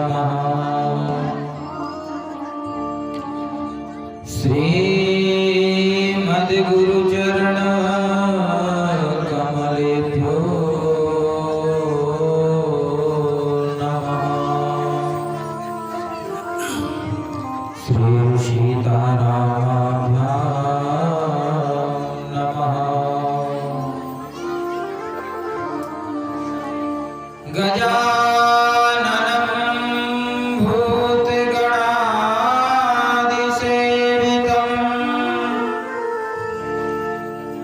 नमः। श्रीमद्गुरुचरण कमलेभ्यो नमः। श्री सीतारामाभ्यां नमः। गजाननं भूतगणादिसेवितं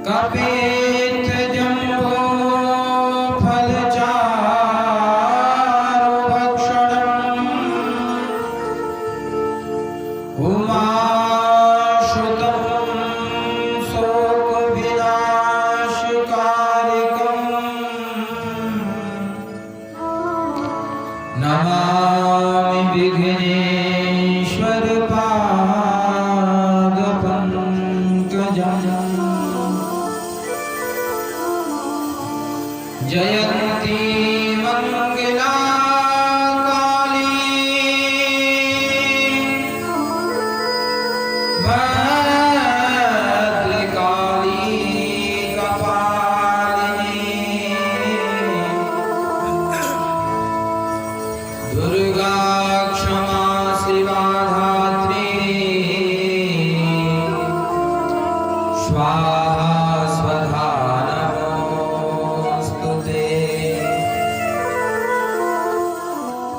कपित्थजम्बोफलचारुभक्षणम् उमासुतं शोकविनाशकारिकम् नमामि विघ्नेश्वरपादपङ्कजम्। जयन्ती मंगला काली भद्रकाली कपालिनी दुर्गा क्षमा शिवा धात्री स्वाहा स्वधा नमोस्तुते।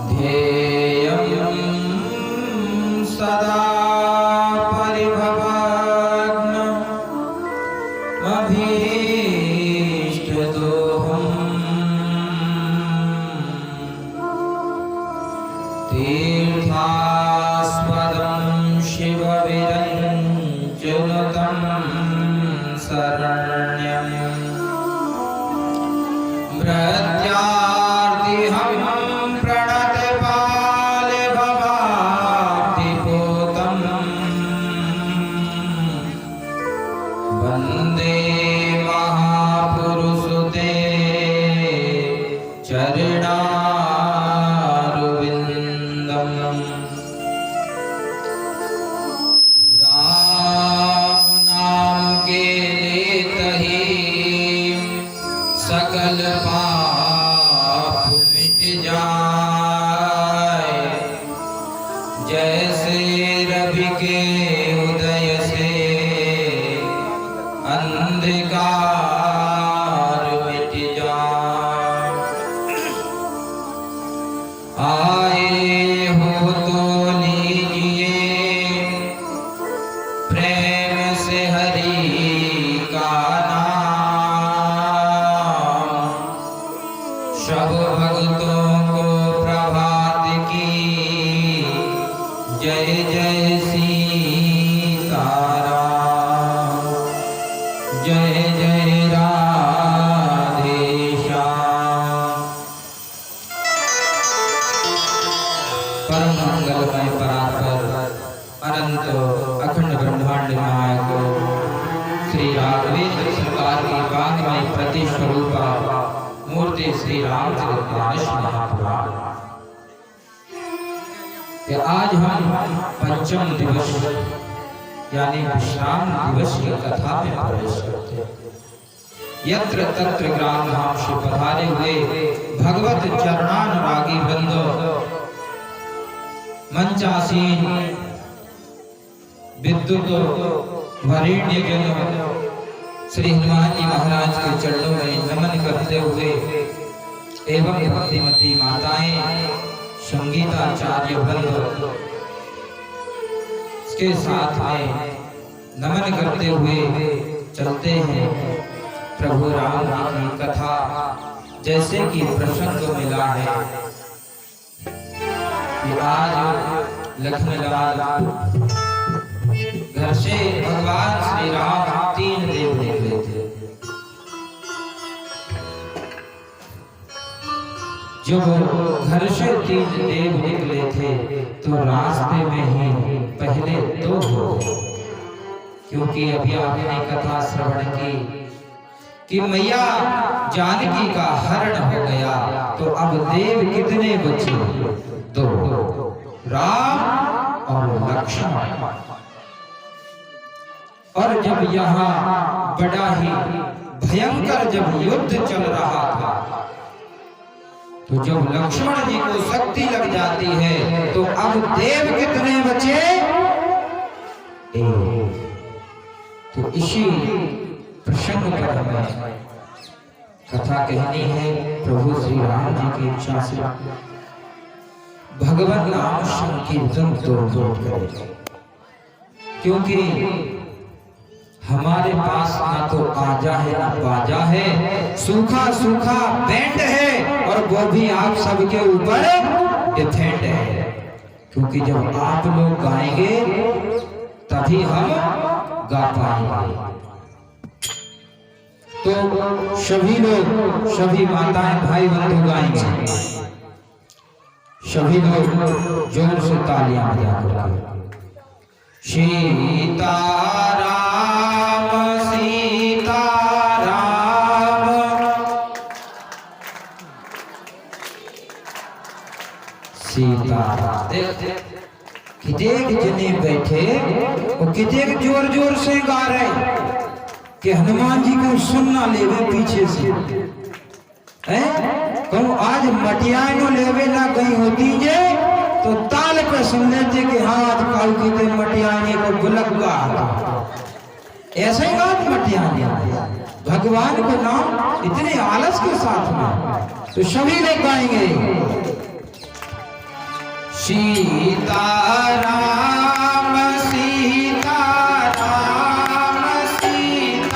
ध्येयं सदा परिभवग्नं अभीष्टदोहम् तीर्थास्पदं शिवविरञ्जनुतं शरण्यं भृत्यार्तिहं प्रणतपालभवाब्धिपूतं वन्दे महापुरुषुते चरणारविन्दम्। राम नाम के लेते ही सकल पाप मिट जाए। जैसे रवि के उदय से अंधकार मिट जाए। आए हो तो लीजिए प्रेम से हरि का नाम। सब भक्तों को प्रभात की जय जय सीताराम। जय जय राधे श्याम। परम मंगलमय परात्पर अनंत अखंड ब्रह्मांड नायक श्री राघवेंद्र सरकार की वांगमय प्रतिस्वरूपा मूर्ति श्री रामचरितमानस महापुराण के आज हम पंचम दिवस यानी विश्राम दिवस की कथा में प्रवेश करते हैं। यत्र तत्र ग्राम धाम से पधारे हुए भगवत चरणानुरागी वृंदो, मंचासीन विद्युत वरेण्य जनों, श्री हनुमान जी महाराज के चरणों में नमन करते हुए एवं भक्तिमती माताएं, संगीताचार्य वृंद के साथ में नमन करते हुए चलते हैं। प्रभु राम की कथा जैसे कि प्रसंग मिला है कि आज लक्ष्मणलाल घर से भगवान श्री राम 3 देव निकले थे। जब घर से 3 देव निकले थे तो रास्ते में ही पहले 2 हो गए, क्योंकि अभी आपने कथा श्रवण की कि मैया जानकी का हरण हो गया, तो अब देव कितने बचे? 2। और जब यहाँ बड़ा ही भयंकर जब युद्ध चल रहा था, तो जब लक्ष्मण जी को शक्ति लग जाती है तो अब देव कितने बचे? तो इसी प्रसंग पर हमें कथा कहनी है। प्रभु श्री राम जी की इच्छा से भगवान नाम संकीर्तन तोड़ करें, क्योंकि हमारे पास ना तो आजा है ना बाजा है, सूखा सूखा बैंड है, और वो भी आप सबके ऊपर डिपेंड है। क्योंकि जब आप लोग गाएंगे तभी हम गा पाएंगे। तो सभी लोग, सभी माताएं भाई बंधु गाएंगे, सभी लोग जोर से तालियां बजाकर सीताराम सीताराम। सीताराम कितने जने बैठे और कितने जोर जोर से गा रहे कि हनुमान जी को सुनना लेवे पीछे से कहूँ आज मटिया नो लेवे ना कहीं होती जे तो ताल पे सुन लेते कि हाँ आज काल की ते मटियाने को गुलक गा। ऐसे ही बात मटियाने भगवान को नाम इतने आलस के साथ में, तो सभी लोग गाएंगे सीताराम सीताराम सीताराम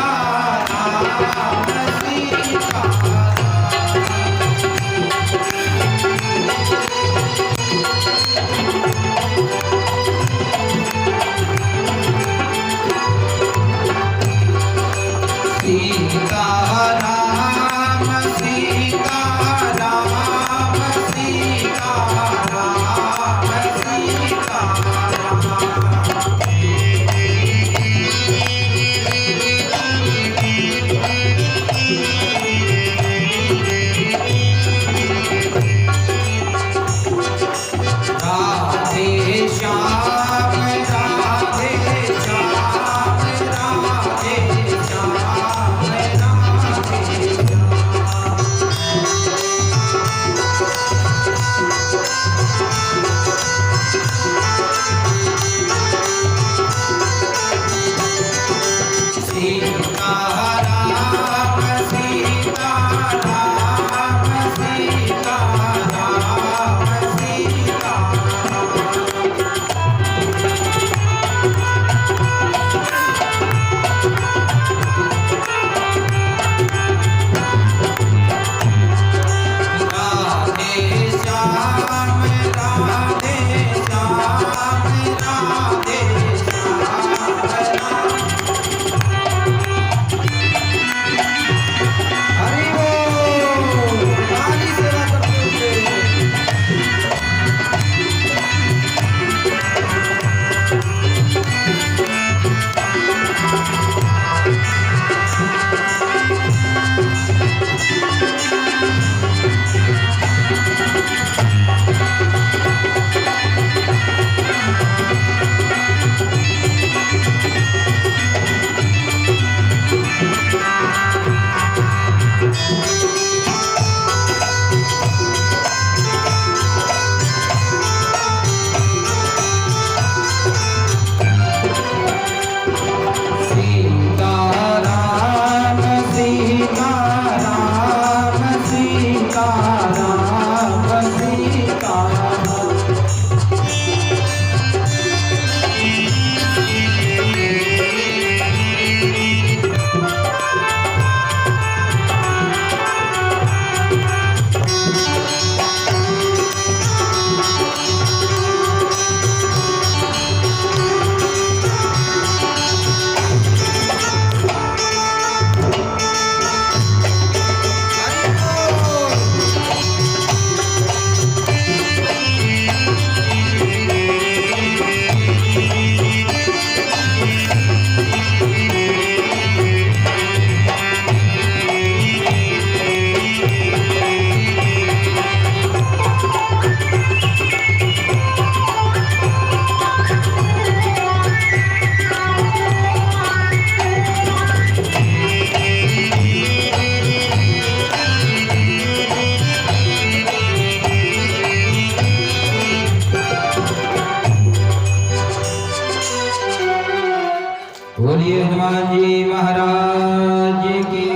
हनुमान जी महाराज की।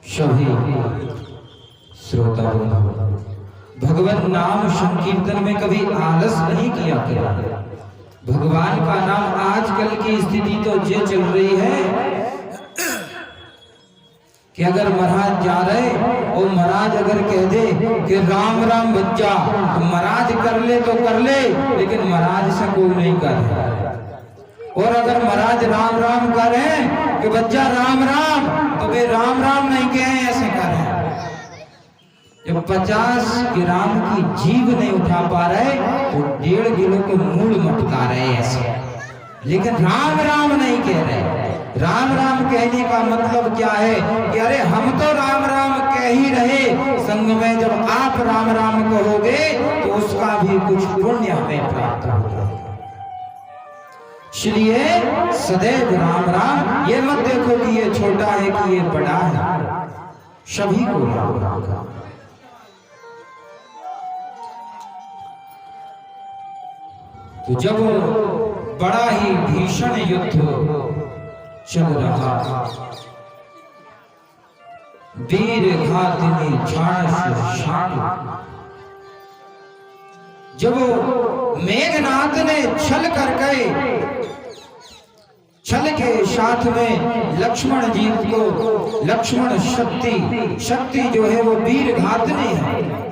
सभी श्रोता भगवान नाम संकीर्तन में कभी आलस नहीं किया करें। भगवान का नाम आजकल की स्थिति तो ये चल रही है कि अगर महाराज जा रहे और महाराज अगर कह दे कि राम राम बच्चा, तो महाराज कर ले तो कर ले, लेकिन महाराज से कोई नहीं कर। और अगर महाराज राम राम करें कि बच्चा राम राम, तो वे राम राम नहीं कहें, ऐसे करें। जब 50 ग्राम की जीभ नहीं उठा पा रहे तो 1.5 किलो के मूल मटका रहे ऐसे, लेकिन राम राम नहीं कह रहे। राम राम कहने का मतलब क्या है कि अरे हम तो राम राम कह ही रहे, संग में जब आप राम राम कहोगे तो उसका भी कुछ पुण्य हमें प्राप्त होगा। इसलिए सदैव राम राम, ये मत देखो कि ये छोटा है कि ये बड़ा है, सभी को राम राम का। तो जब बड़ा ही भीषण युद्ध चल रहा, वीर घातिनी जब मेघनाथ ने छल कर गए, छल के साथ में लक्ष्मण जी को, लक्ष्मण शक्ति जो है वो वीर घातिनी है,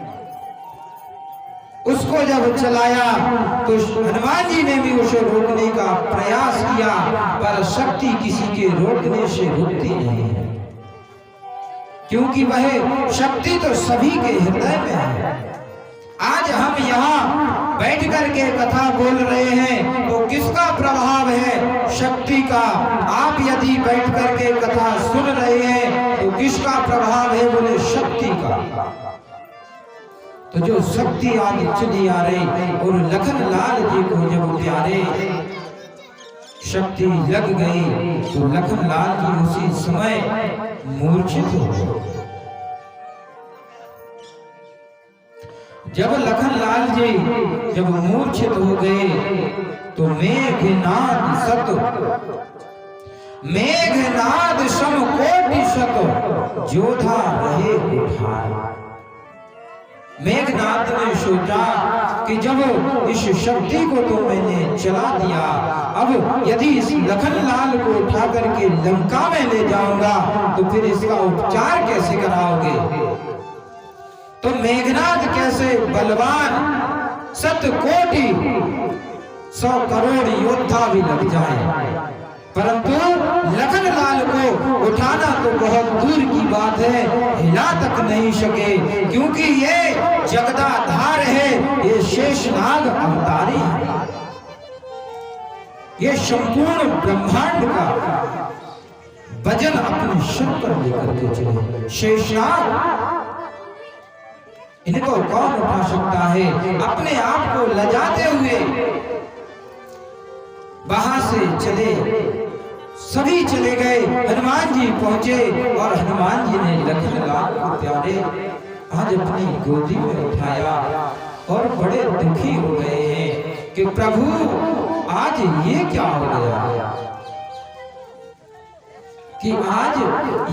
उसको जब चलाया तो हनुमान जी ने भी उसे रोकने का प्रयास किया, पर शक्ति किसी के रोकने से रुकती नहीं है, क्योंकि वह शक्ति तो सभी के हृदय में है। आज हम यहाँ बैठ करके कथा बोल रहे हैं तो किसका प्रभाव है? शक्ति का। आप यदि बैठ करके कथा सुन रहे हैं तो किसका प्रभाव है? बोले शक्ति का। तो जो शक्ति आज चली आ रही, और लखन लाल जी को जब प्यारे शक्ति लग गई तो लखन लाल जी उसी समय मूर्छित हो गए। जब लखन लाल जी जब मूर्छित हो गए तो मेघनाद सम कोटि शत जोधा रहे उठाए। मेघनाथ ने सोचा कि जब इस शक्ति को तो मैंने चला दिया, अब यदि इस लखन लाल को उठा करके लंका में ले जाऊंगा तो फिर इसका उपचार कैसे कराओगे? तो मेघनाथ कैसे बलवान 100 कोटि 100 करोड़ योद्धा भी लग जाए, परंतु लखन लाल को उठाना तो बहुत दूर की बात है, हिला तक नहीं सके, क्योंकि ये जगदाधार है, ये शेषनाग अवतारी है, ये संपूर्ण ब्रह्मांड का वजन अपने सिर पर लेकर के चले। शेषनाग इनको कौन उठा सकता है? अपने आप को लजाते हुए वहां से चले, सभी चले गए। हनुमान जी पहुंचे और हनुमान जी ने लखन लाल को प्यारे आज अपनी गोदी में उठाया और बड़े दुखी हो गए हैं कि प्रभु आज ये क्या हो गया, कि आज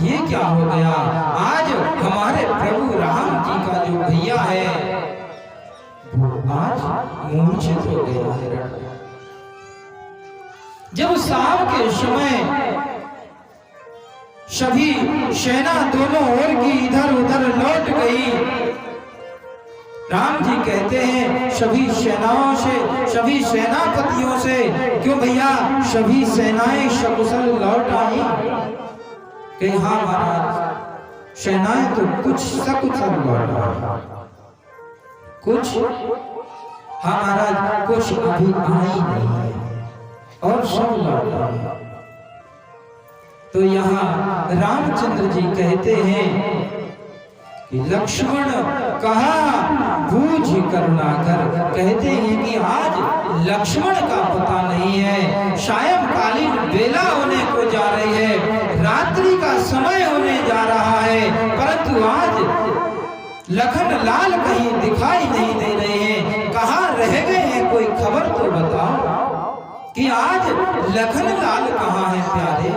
ये क्या हो गया? आज हमारे प्रभु राम जी का जो भैया है वो आज मूर्छित हो गया है। जब शाम के समय सभी सेना दोनों ओर की इधर उधर लौट गई, राम जी कहते हैं सभी सेनाओं से, सभी सेनापतियों से, क्यों भैया सभी सेनाएं सकुशल लौट आई? कि हाँ महाराज, सेनाएं तो कुछ सकुशल लौट आई, कुछ हाँ महाराज कुछ अभी आई नहीं है, और सब लौट आए। तो यहाँ रामचंद्र जी कहते हैं कि लक्ष्मण कहा बूझ करुणाकर, कहते हैं कि आज लक्ष्मण का पता नहीं है, सायंकालीन बेला होने को जा रही है, रात्रि का समय होने जा रहा है, परंतु आज लखन लाल कहीं दिखाई नहीं दे रहे हैं, कहाँ रह गए हैं, कोई खबर तो बताओ कि आज लखन लाल कहाँ है प्यारे।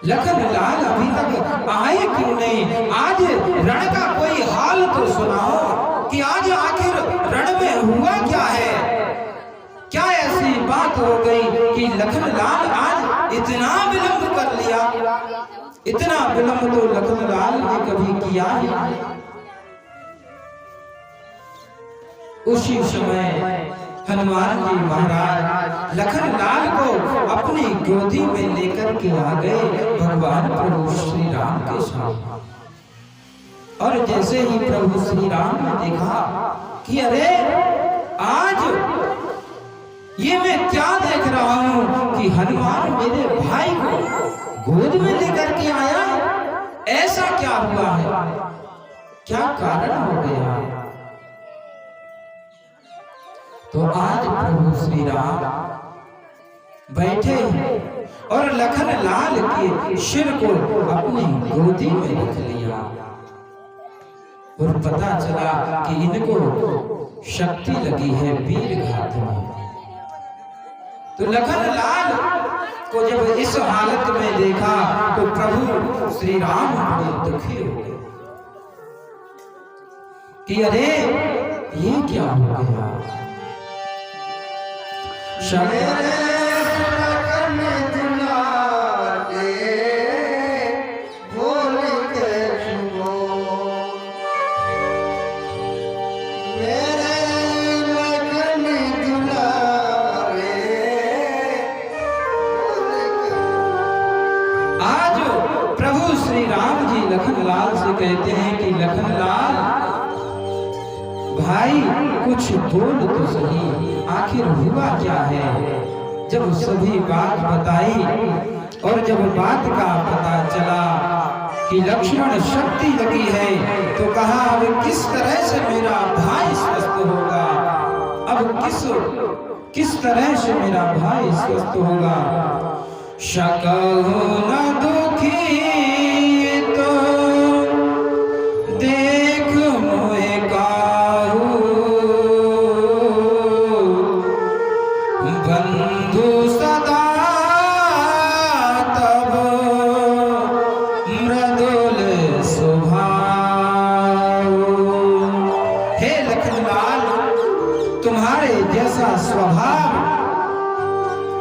लखन लाल अभी तक आए क्यों नहीं, आज रण का कोई हाल तो सुनाओ कि आज आखिर रण में हुआ क्या है, क्या ऐसी बात हो गई कि लखन लाल आज इतना विलंब कर लिया। इतना विलंब तो लखन लाल ने कभी किया ही नहीं। उसी समय हनुमान जी महाराज लखन लाल को अपनी गोदी में लेकर के आ गए भगवान प्रभु श्री राम के सामने। और जैसे ही प्रभु श्री राम ने देखा कि अरे आज ये मैं क्या देख रहा हूं कि हनुमान मेरे भाई को गोद में लेकर के आया, ऐसा क्या हुआ है, क्या कारण हो गया। तो आज प्रभु श्री राम बैठे और लखन लाल के सिर को अपनी गोदी में रख लिया और पता चला कि इनको शक्ति लगी है वीर घात में। तो लखन लाल को जब इस हालत में देखा तो प्रभु श्री राम बड़े दुखी हो गए कि अरे ये क्या हो गया। लखन लाल से कहते हैं कि लखन लाल भाई कुछ बोल तो सही, आखिर हुआ क्या है। जब सभी बात बताई और जब बात का पता चला कि लक्ष्मण शक्ति लगी है तो कहा अब किस तरह से मेरा भाई स्वस्थ होगा, अब किस तरह से मेरा भाई स्वस्थ होगा। शकहु न दुखी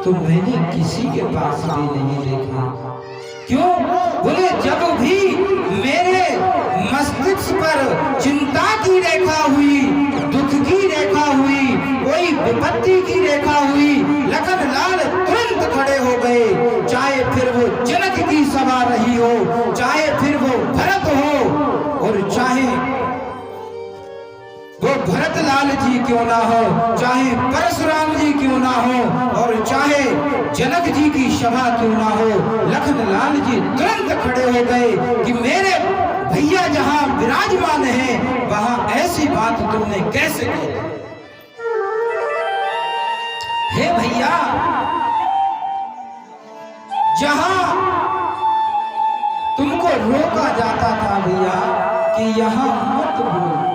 तो मैंने किसी के पास भी नहीं देखा। क्यों? बोले जब भी मेरे मस्तिष्क पर चिंता की रेखा हुई, दुख की रेखा हुई, कोई विपत्ति की रेखा हुई, लखन लाल तुरंत खड़े हो गए। चाहे फिर वो जनक की सभा रही हो, चाहे फिर वो भरत हो, और चाहे वो भरत लाल जी क्यों ना हो, चाहे परशुराम जी क्यों ना हो, और चाहे जनक जी की सभा क्यों ना हो, लखन लाल जी तुरंत खड़े हो गए कि मेरे भैया जहां विराजमान हैं वहां ऐसी बात तुमने कैसे की। हे भैया, जहां तुमको रोका जाता था भैया कि यहां मत बोल,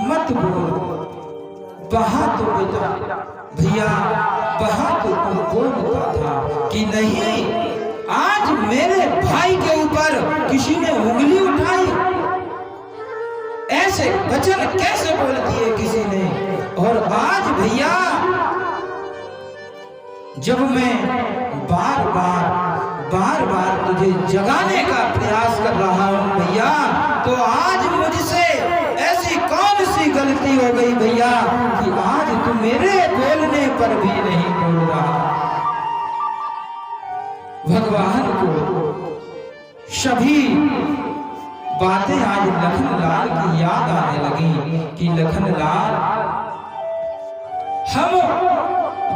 मत बोल, वहां तो बेटा भैया वहां तो तू बोलता था कि नहीं, आज मेरे भाई के ऊपर किसी ने उंगली उठाई, ऐसे वचन कैसे बोल दिए किसी ने। और आज भैया जब मैं बार बार तुझे जगाने का प्रयास कर रहा हूं भैया, तो आज मुझसे ऐसी कौन सी गलती हो गई भैया कि आज तू मेरे बोलने पर भी नहीं बोल रहा। भगवान को सभी बातें आज लखन लाल की याद आने लगी कि लखन लाल, हम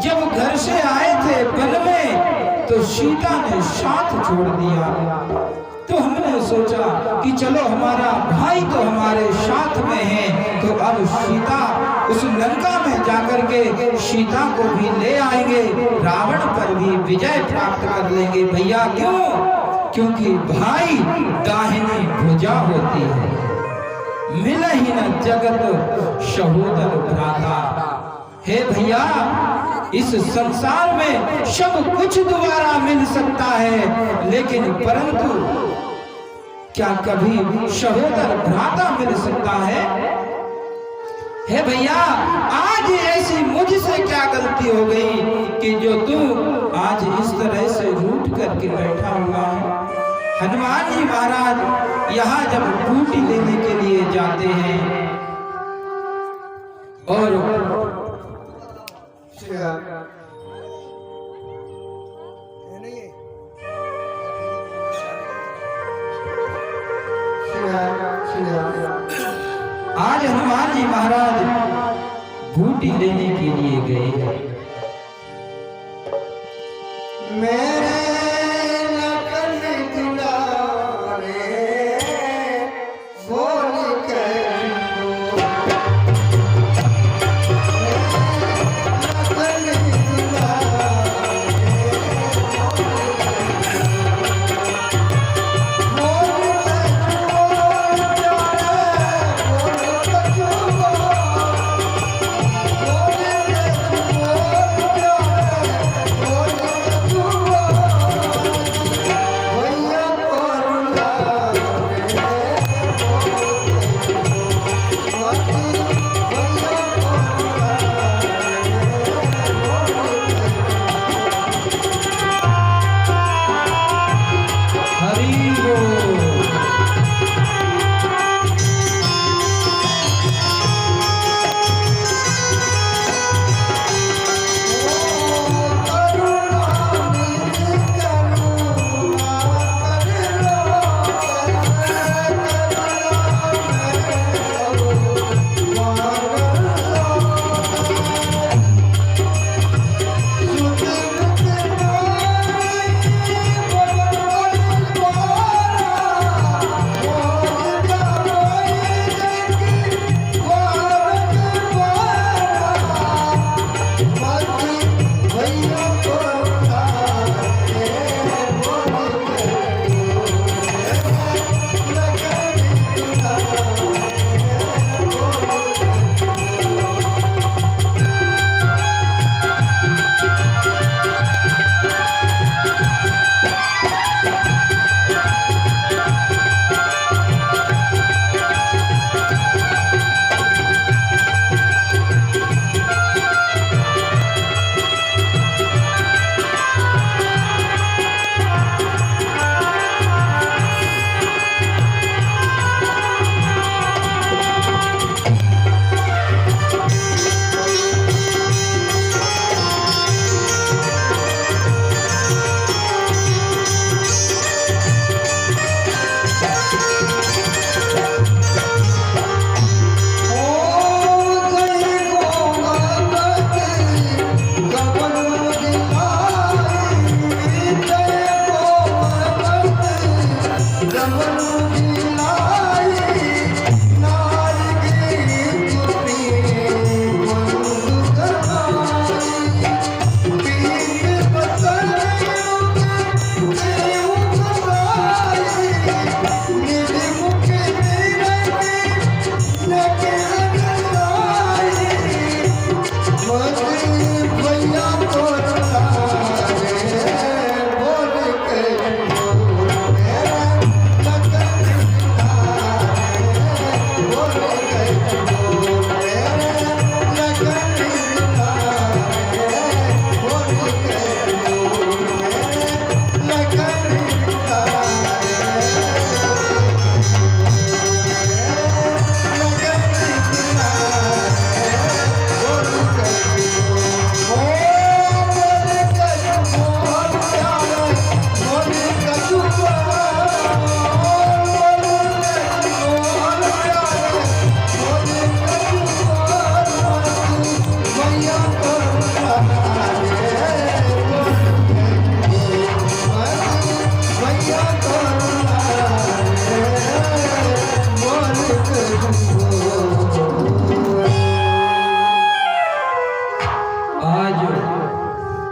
जब घर से आए थे वन में तो सीता ने साथ छोड़ दिया, तो हमने सोचा कि चलो हमारा भाई तो हमारे साथ में है, तो अब सीता उस लंका में जाकर के सीता को भी ले आएंगे, रावण पर भी विजय प्राप्त कर लेंगे भैया। क्यों? क्योंकि भाई दाहिनी भुजा होती है। मिल ही न जगत सहोदर भ्राता। हे भैया, इस संसार में सब कुछ दोबारा मिल सकता है, लेकिन परंतु क्या कभी सहोदर भ्राता मिल सकता है? हे भैया, आज ऐसी मुझसे क्या गलती हो गई कि जो तू आज इस तरह से रूठ करके बैठा हुआ है? हनुमान जी महाराज यहाँ जब बूटी लेने के लिए जाते हैं और आज हनुमान जी महाराज बूटी लेने के लिए गए। मेरे लखन दुलारे बोल के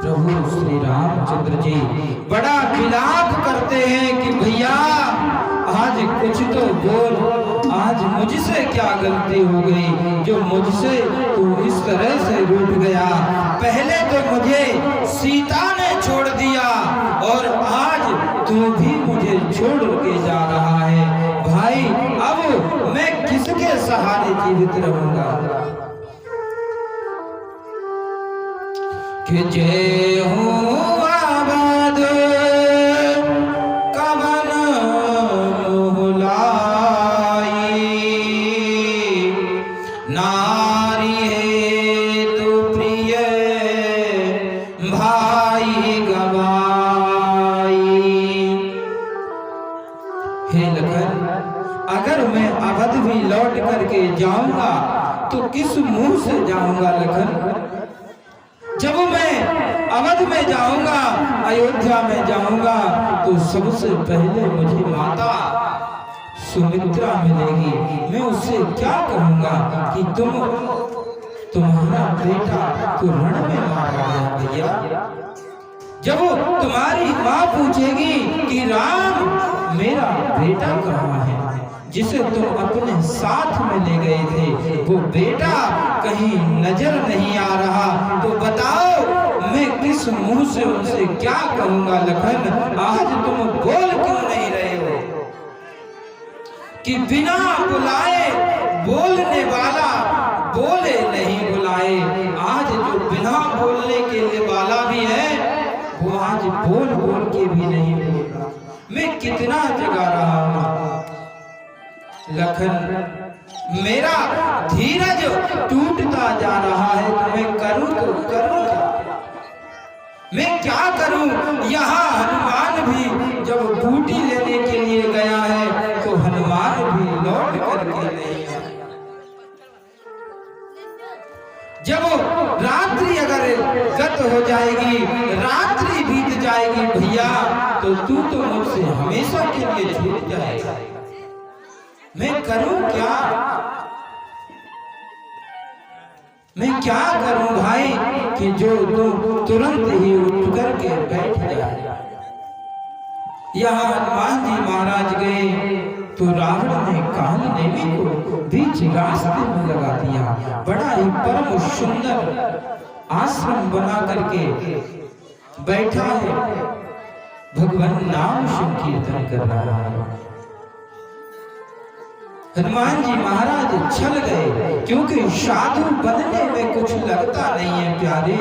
प्रभु श्री रामचंद्र जी बड़ा विलाप करते हैं कि मुझसे क्या गलती हो गई जो मुझसे तू इस तरह से रूठ गया। पहले तो मुझे सीता ने छोड़ दिया और आज तू भी मुझे छोड़ के जा रहा है। भाई अब मैं किसके सहारे जीवित रहूंगा। कि जय हूँ आबाद कवन मोहलाई, नारी है तू प्रिय भाई गवाई। हे लखन, अगर मैं अवध भी लौट करके जाऊंगा तो किस मुंह से जाऊंगा लखन। जब मैं अवध में जाऊंगा, अयोध्या में जाऊंगा तो सबसे पहले मुझे माता सुमित्रा मिलेगी। मैं उससे क्या कहूंगा कि तुम्हारा बेटा तो रण में मारा गया भैया। जब तुम्हारी माँ पूछेगी कि राम मेरा बेटा कहाँ है, जिसे तुम अपने साथ में ले गए थे, वो बेटा कहीं नजर नहीं आ रहा, तो बताओ मैं किस मुंह से उनसे क्या कहूंगा लखन। आज तुम बोल क्यों नहीं रहे हो कि बिना बुलाए बोलने वाला बोले नहीं बुलाए। आज जो बिना बोलने के लिए वाला भी है वो आज बोल बोल के भी नहीं बोल रहा। मैं कितना जगा रहा हूं लखन, मेरा धीरज टूटता जा रहा है तो मैं करूं तो करूं क्या, मैं क्या करूं। यहाँ हनुमान भी जब बूटी लेने के लिए गया है तो हनुमान भी लौट करके नहीं आया। जब रात्रि अगर गत हो जाएगी, रात्रि बीत जाएगी भैया, तो तू तो मुझसे हमेशा के लिए छूट जाएगा। मैं करूं क्या, मैं क्या करूं भाई कि जो तू तुरंत ही उठ करके बैठ जाए। यहाँ हनुमान जी महाराज गए तो रावण ने कालनेमी को बीच रास्ते में लगा दिया। बड़ा ही परम सुंदर आश्रम बना करके बैठा है, भगवान नाम संकीर्तन कर रहा है। हनुमान जी महाराज छल गए, क्योंकि साधु बनने में कुछ लगता नहीं है प्यारे।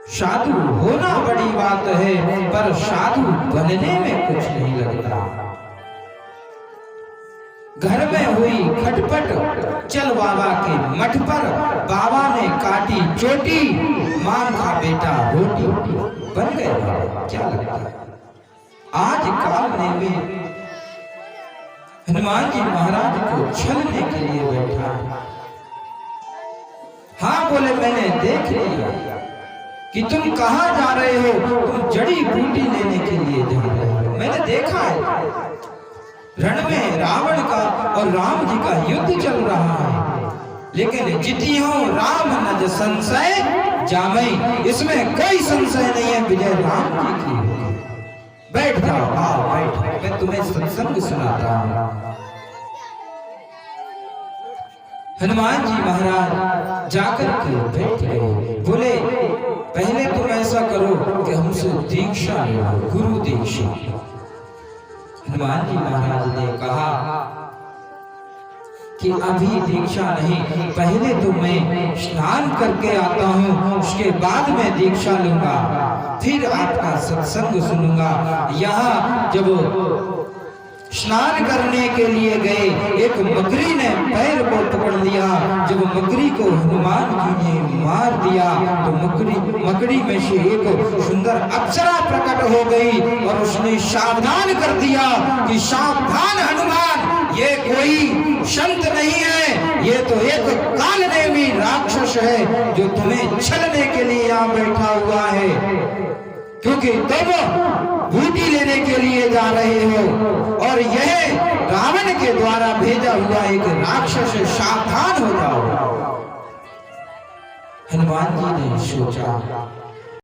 साधु होना बड़ी बात है, पर साधु बनने में कुछ नहीं लगता। घर में हुई खटपट, चल बाबा के मठ पर, बाबा ने काटी चोटी, मां का बेटा रोटी, बन गए बाबा। क्या लगता आज काल में हनुमान जी महाराज को छलने के लिए बैठा। हाँ बोले, मैंने देख लिया कि तुम कहाँ जा रहे हो, तुम जड़ी बूटी लेने के लिए जा रहे हो। मैंने देखा है रण में रावण का और राम जी का युद्ध चल रहा है, लेकिन जिति हो राम नज संशय जामई, इसमें कोई संशय नहीं है विजय राम जी की। बैठ जाओ, आओ बैठ, मैं तुम्हें सत्संग सुनाता हूं। हनुमान जी महाराज जाकर के बैठ गए। बोले पहले तुम ऐसा करो कि हमसे दीक्षा लो, गुरु दीक्षा। हनुमान जी महाराज ने कहा कि अभी दीक्षा नहीं, पहले तो मैं स्नान करके आता हूँ, उसके बाद मैं दीक्षा लूंगा, फिर आपका सत्संग सुनूंगा। यहाँ जब स्नान करने के लिए गए, एक मकड़ी ने पैर को पकड़ लिया। जब मकड़ी को हनुमान जी ने मार दिया तो मकड़ी में से एक सुंदर अप्सरा प्रकट हो गई और उसने सावधान कर दिया कि सावधान हनुमान, ये कोई संत नहीं है, ये तो एक कालनेमी राक्षस है जो तुम्हें छलने के लिए यहाँ बैठा हुआ है, क्योंकि तुम बूटी लेने के लिए जा रहे हो और यह रावण के द्वारा भेजा हुआ एक राक्षस है, सावधान हो जाओ। हनुमान जी ने सोचा